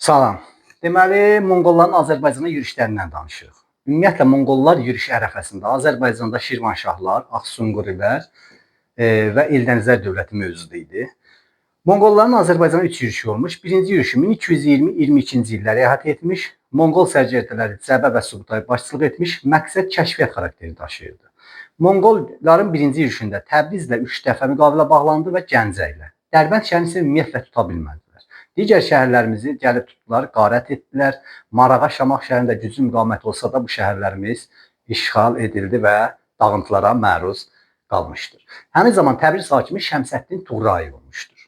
Salam. Deməli, Monqolların Azərbaycana yürüşlərindən danışırıq. Ümumiyyətlə, Monqollar yürüş ərəfəsində Azərbaycanda Şirvanşahlar, Axsunqurilər və Eldənizlər dövləti mövcud idi. Monqolların Azərbaycana 3 yürüşü olmuş. Birinci yürüşü 1220-22-ci illəri əhatə etmiş. Monqol sərkərdələri Cəbə və Subutay başçılıq etmiş. Məqsəd kəşfiyyat xarakteri daşıyırdı. Monqolların birinci yürüşündə Təbrizlə 3 dəfə müqavilə bağlandı və Gəncə ilə. Dərbənd şəhərini isə ümumiyyətlə tuta bilmədilər. Digər şəhərlərimizi gəlib tutdular, qarət etdilər. Marağa, Şamax şəhərində güclü müqavimət olsa da bu şəhərlərimiz işğal edildi və dağıntılara məruz qalmışdır. Həmin zaman Təbriz hakimi Şəmsəddin Tuğrayev olmuşdur.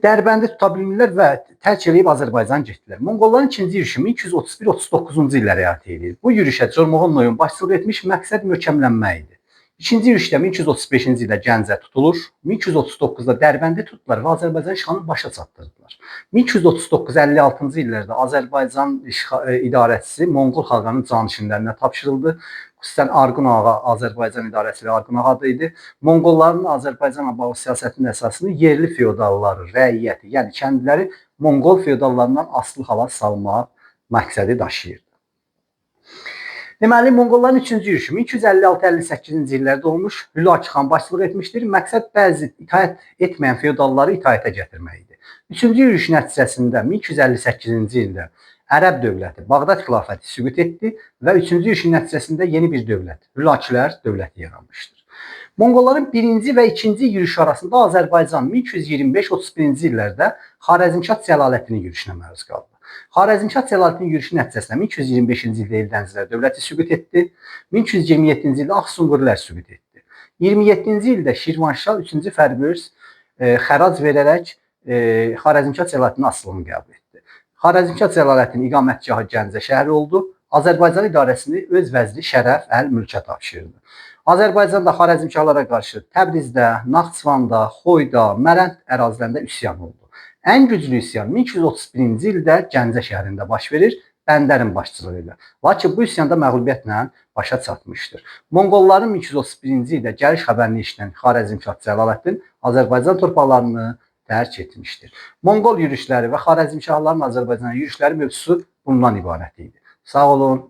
Dərbəndi tuta bilmirlər və tərk edib Azərbaycan getdilər. Monqolların ikinci yürüşü 1231-39-cu illəri əhatə edir. Bu yürüşə Cormoğonnoyun başçılıq etmiş, məqsəd möhkəmlənmə idi. İkinci yürüşdə 1235-ci ildə Gəncə tutulur, 1239-da Dərbəndi tutdular və Azərbaycan işğalını başa çatdırdılar. 1239-56-cı illərdə Azərbaycan idarəçisi Monqol xalqının canişinlərinə tapşırıldı. Xüsusən Arqun ağa Azərbaycan idarəçisi Arqun ağa idi. Monqolların Azərbaycanla bağlı siyasətinin əsasını yerli feodalları, rəiyyəti, yəni kəndliləri Monqol feodallarından asılı hala salmaq məqsədi daşıyırdı. Deməli, Monqolların 3-cü yürüşü 1256-58-ci illərdə olmuş, Hülakü xan başçılıq etmişdir. Məqsəd bəzi itaət etməyən feodalları itaətə gətirməkdir. 3-cü yürüş nəticəsində 1258-ci ildə Ərəb dövləti, Bağdad xilafəti süqut etdi və 3-cü yürüşün nəticəsində yeni bir dövlət, Hülakülər dövləti yaranmışdır. Monqolların birinci və ikinci yürüş arasında Azərbaycan 1225-31-ci illərdə Xarəzmşah Cəlaləddinin yürüşünə məruz qaldı. Xarəzmşah Cəlaləddinin yürüşü nəticəsində 1225-ci ildə Eldənizlər dövləti süqut etdi, 1227-ci ildə Axsunqurilər süqut etdi. 27-ci ildə Şirvanşah 3-cü Fərböz xərac verərək Xarəzmşah Cəlaləddinin asılılığını qəbul etdi. Xarəzmşah Cəlaləddinin iqamətgahı Gəncə şəhəri oldu. Azərbaycan idarəsini öz vəziri Şərəf Əl-Mülkə tapşırdı. Azərbaycanda Xarəzmşahlara qarşı Təbrizdə, Naxçıvanda, Xoyda, Mərənd ərazilərində üsyan oldu. Ən güclü üsyan 1231-ci ildə Gəncə şəhərində baş verir, Bəndərin başçılığı ilə. Lakin bu üsyanda məğlubiyyətlə başa çatmışdır. Monqolların 1231-ci ildə gəliş xəbərini eşidən Xarəzmşah Cəlaləddin Azərbaycan torpaqlarını tərk etmişdir. Monqol yürüşləri və Xarəzmşahların Azərbaycana yürüşləri mövzusu bundan ibarət idi. Sağ olun.